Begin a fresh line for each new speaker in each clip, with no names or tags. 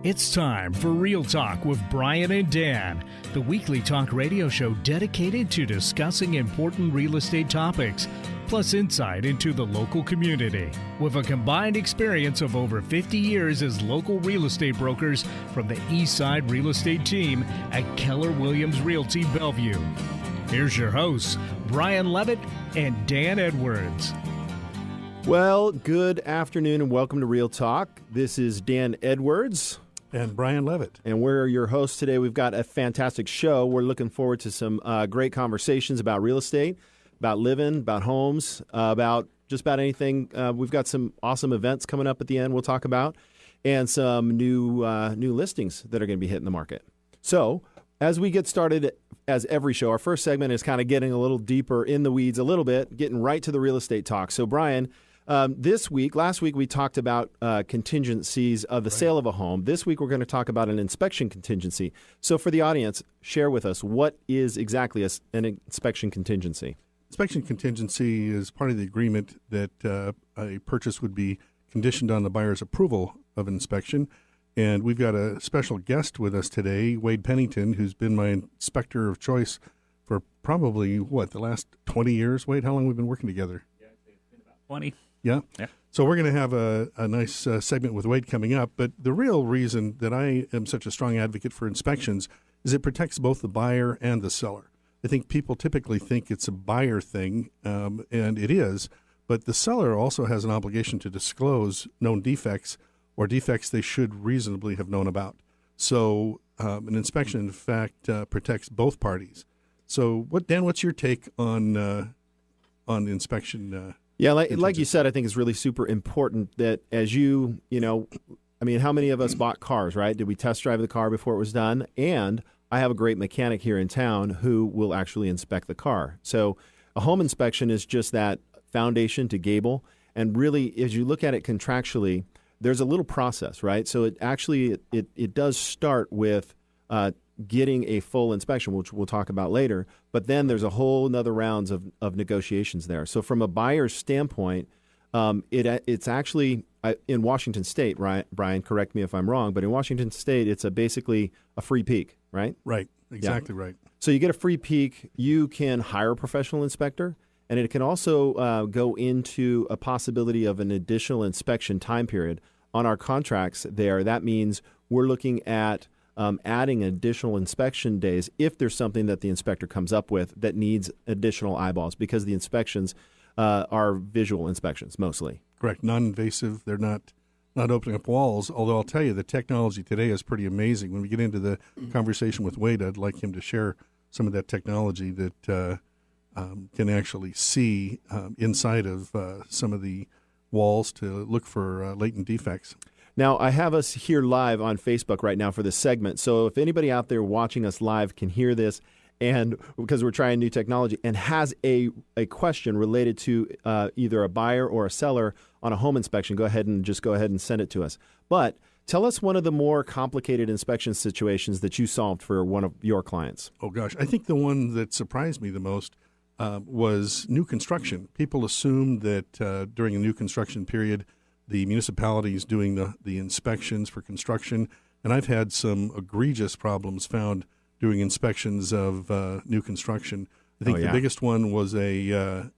It's time for Real Talk with Brian and Dan, the weekly talk radio show dedicated to discussing important real estate topics, plus insight into the local community. With a combined experience of over 50 years as local real estate brokers from the East Side Real Estate team at Keller Williams Realty Bellevue. Here's your hosts, Brian Levitt and Dan Edwards.
Well, good afternoon and welcome to Real Talk. This is Dan Edwards.
And Brian Levitt.
And we're your hosts today. We've got a fantastic show. We're looking forward to some great conversations about real estate, about living, about homes, about just about anything. We've got some awesome events coming up at the end we'll talk about, and some new listings that are going to be hitting the market. So as we get started, as every show, our first segment is kind of getting a little deeper in the weeds a little bit, getting right to the real estate talk. So Brian, last week we talked about contingencies of the sale of a home. This week we're going to talk about an inspection contingency. So for the audience, share with us, what is exactly an inspection contingency?
Inspection contingency is part of the agreement that a purchase would be conditioned on the buyer's approval of an inspection. And we've got a special guest with us today, Wade Pennington, who's been my inspector of choice for probably, the last 20 years? Wade, how long have we been working together?
Yeah, it's been about 20.
Yeah.
Yeah.
So we're going to have a nice segment with Wade coming up. But the real reason that I am such a strong advocate for inspections is it protects both the buyer and the seller. I think people typically think it's a buyer thing, and it is. But the seller also has an obligation to disclose known defects or defects they should reasonably have known about. So an inspection, in fact, protects both parties. So, what's your take on inspection?
Yeah, like you said, I think it's really super important that as how many of us bought cars, right? Did we test drive the car before it was done? And I have a great mechanic here in town who will actually inspect the car. So a home inspection is just that foundation to gable. And really, as you look at it contractually, there's a little process, right? So it does start with getting a full inspection, which we'll talk about later, but then there's a whole nother rounds of negotiations there. So from a buyer's standpoint, it's actually in Washington State, right? Brian, correct me if I'm wrong, but in Washington State, it's basically a free peek, right?
Right, exactly right.
So you get a free peek. You can hire a professional inspector, and it can also go into a possibility of an additional inspection time period. On our contracts there, that means we're looking at adding additional inspection days if there's something that the inspector comes up with that needs additional eyeballs, because the inspections are visual inspections mostly.
Correct, non-invasive. They're not opening up walls, although I'll tell you the technology today is pretty amazing. When we get into the conversation with Wade, I'd like him to share some of that technology that can actually see inside of some of the walls to look for latent defects.
Now, I have us here live on Facebook right now for this segment. So if anybody out there watching us live can hear this, and because we're trying new technology, and has a question related to either a buyer or a seller on a home inspection, go ahead and send it to us. But tell us one of the more complicated inspection situations that you solved for one of your clients.
Oh, gosh. I think the one that surprised me the most was new construction. People assume that during a new construction period, the municipality is doing the inspections for construction, and I've had some egregious problems found doing inspections of new construction. I think the biggest one was a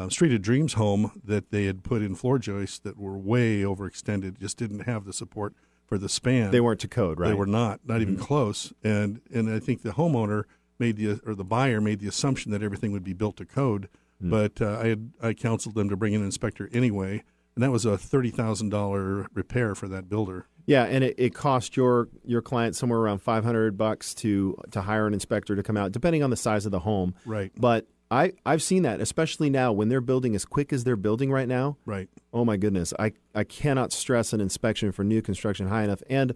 Street of Dreams home that they had put in floor joists that were way overextended, just didn't have the support for the span.
They weren't to code, right?
They were not even close. And I think the homeowner the buyer made the assumption that everything would be built to code, but I counseled them to bring in an inspector anyway. And that was a $30,000 repair for that builder.
Yeah, and it cost your client somewhere around $500 to hire an inspector to come out, depending on the size of the home.
Right.
But I've seen that, especially now when they're building as quick as they're building right now.
Right.
Oh my goodness, I cannot stress an inspection for new construction high enough. And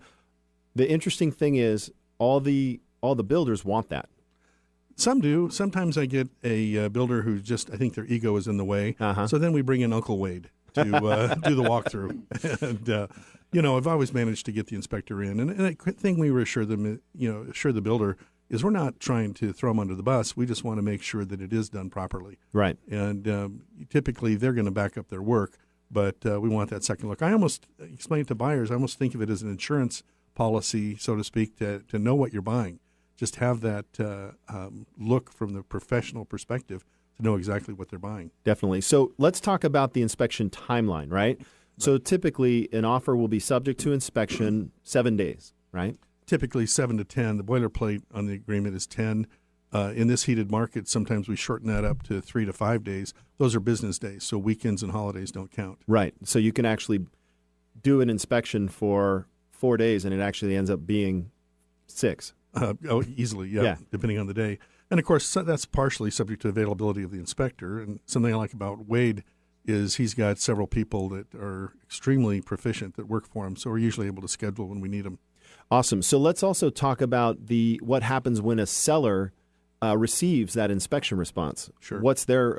the interesting thing is, all the builders want that.
Some do. Sometimes I get a builder who I think their ego is in the way.
Uh-huh.
So then we bring in Uncle Wade to do the walkthrough. And, I've always managed to get the inspector in. And the thing we assure the builder is we're not trying to throw them under the bus. We just want to make sure that it is done properly.
Right.
And typically they're going to back up their work, but we want that second look. I almost explain it to buyers. I almost think of it as an insurance policy, so to speak, to know what you're buying. Just have that look from the professional perspective to know exactly what they're buying.
Definitely. So let's talk about the inspection timeline, right? So typically an offer will be subject to inspection 7 days, right?
Typically 7 to 10. The boilerplate on the agreement is 10. In this heated market, sometimes we shorten that up to 3 to 5 days. Those are business days, so weekends and holidays don't count.
Right. So you can actually do an inspection for 4 days, and it actually ends up being 6.
Easily, yeah, depending on the day. And, of course, that's partially subject to availability of the inspector. And something I like about Wade is he's got several people that are extremely proficient that work for him, so we're usually able to schedule when we need them.
Awesome. So let's also talk about what happens when a seller receives that inspection response.
Sure.
What's their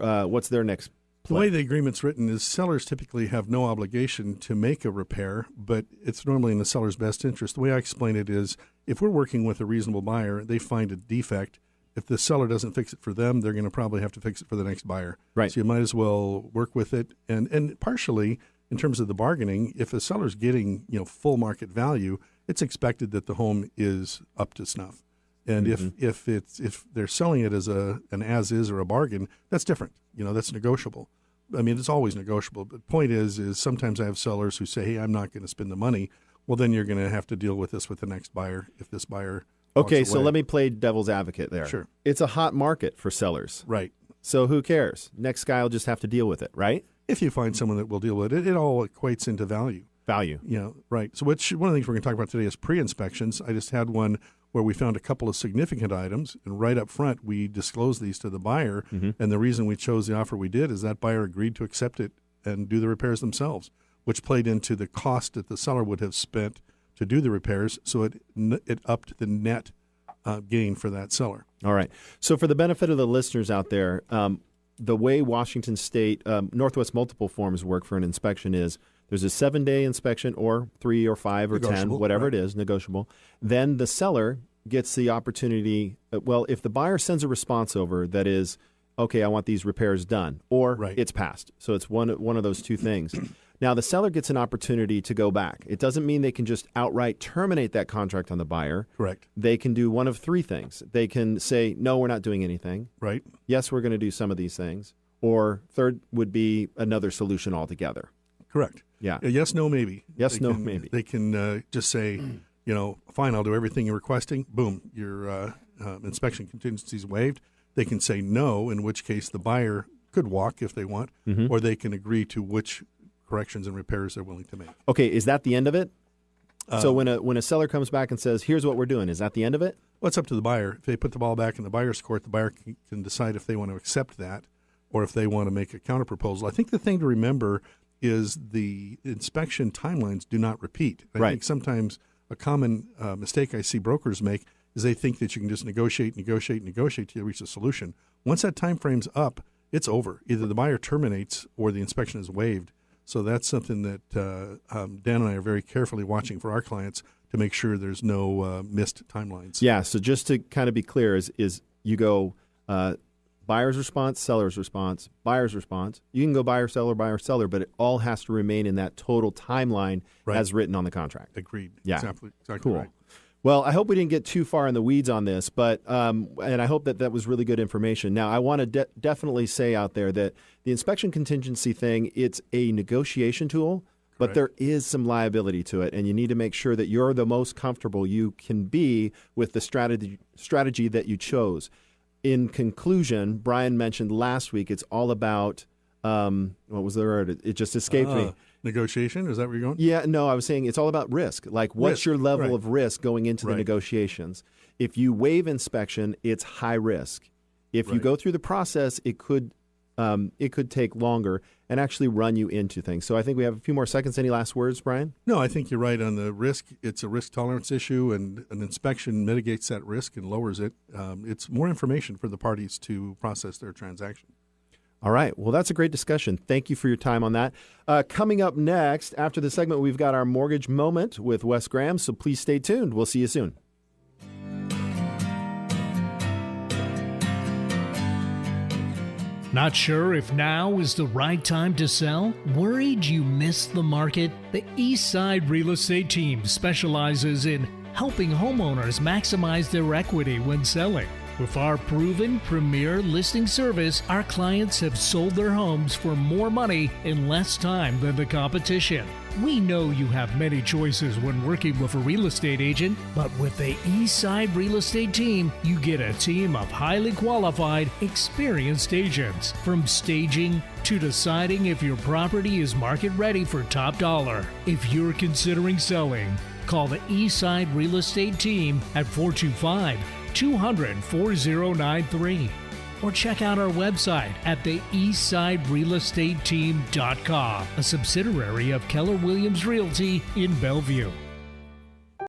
next play?
The way the agreement's written is sellers typically have no obligation to make a repair, but it's normally in the seller's best interest. The way I explain it is if we're working with a reasonable buyer, they find a defect. If the seller doesn't fix it for them, they're going to probably have to fix it for the next buyer.
Right.
So you might as well work with it. And partially, in terms of the bargaining, if a seller's getting full market value, it's expected that the home is up to snuff. And if they're selling it as an as is or a bargain, that's different. That's negotiable. I mean, it's always negotiable. But the point is sometimes I have sellers who say, "Hey, I'm not going to spend the money." Well, then you're going to have to deal with this with the next buyer if this buyer.
Okay, so let me play devil's advocate there.
Sure.
It's a hot market for sellers.
Right.
So who cares? Next guy will just have to deal with it, right?
If you find someone that will deal with it, it all equates into value.
Value.
Right. So one of the things we're going to talk about today is pre-inspections. I just had one where we found a couple of significant items, and right up front we disclosed these to the buyer. And the reason we chose the offer we did is that buyer agreed to accept it and do the repairs themselves, which played into the cost that the seller would have spent to do the repairs. So it upped the net gain for that seller.
All right. So for the benefit of the listeners out there, the way Washington State Northwest Multiple Forms work for an inspection is there's a 7-day inspection or 3 or 5 or 10, whatever it is, negotiable. Then the seller gets the opportunity, if the buyer sends a response over that is, okay, I want these repairs done, or it's passed. So it's one of those two things. Now, the seller gets an opportunity to go back. It doesn't mean they can just outright terminate that contract on the buyer.
Correct.
They can do one of 3 things. They can say, no, we're not doing anything.
Right.
Yes, we're going to do some of these things. Or third would be another solution altogether.
Correct.
Yeah.
Yes, no, maybe.
Maybe.
They can just say, fine, I'll do everything you're requesting. Boom, your inspection contingency is waived. They can say no, in which case the buyer could walk if they want, or they can agree to which corrections and repairs they're willing to make.
Okay, is that the end of it? So when a seller comes back and says, here's what we're doing, is that the end of it?
Well, it's up to the buyer. If they put the ball back in the buyer's court, the buyer can decide if they want to accept that or if they want to make a counterproposal. I think the thing to remember is the inspection timelines do not repeat. I think sometimes a common mistake I see brokers make is they think that you can just negotiate till you reach a solution. Once that time frame's up, it's over. Either the buyer terminates or the inspection is waived. So that's something that Dan and I are very carefully watching for our clients to make sure there's no missed timelines.
Yeah, so just to kind of be clear, is you go buyer's response, seller's response, buyer's response. You can go buyer, seller, but it all has to remain in that total timeline as written on the contract.
Agreed.
Yeah.
Exactly
Cool.
Right.
Well, I hope we didn't get too far in the weeds on this, but and I hope that was really good information. Now, I want to definitely say out there that the inspection contingency thing, it's a negotiation tool, but there is some liability to it, and you need to make sure that you're the most comfortable you can be with the strategy that you chose. In conclusion, Brian mentioned last week it's all about, what was the word? It just escaped me.
Negotiation? Is that where you're going?
Yeah, no, I was saying it's all about risk. Like, what's your level of risk going into the negotiations? If you waive inspection, it's high risk. If you go through the process, it could take longer and actually run you into things. So I think we have a few more seconds. Any last words, Brian?
No, I think you're right on the risk. It's a risk tolerance issue, and an inspection mitigates that risk and lowers it. It's more information for the parties to process their transaction.
All right. Well, that's a great discussion. Thank you for your time on that. Coming up next, after the segment, we've got our mortgage moment with Wes Graham, so please stay tuned. We'll see you soon.
Not sure if now is the right time to sell? Worried you missed the market? The Eastside Real Estate Team specializes in helping homeowners maximize their equity when selling. With our proven premier listing service, our clients have sold their homes for more money in less time than the competition. We know you have many choices when working with a real estate agent, but with the Eastside Real Estate Team, you get a team of highly qualified, experienced agents. From staging to deciding if your property is market ready for top dollar. If you're considering selling, call the Eastside Real Estate Team at 425-200-4093 or check out our website at the eastsiderealestateteam.com, a subsidiary of Keller Williams Realty in Bellevue.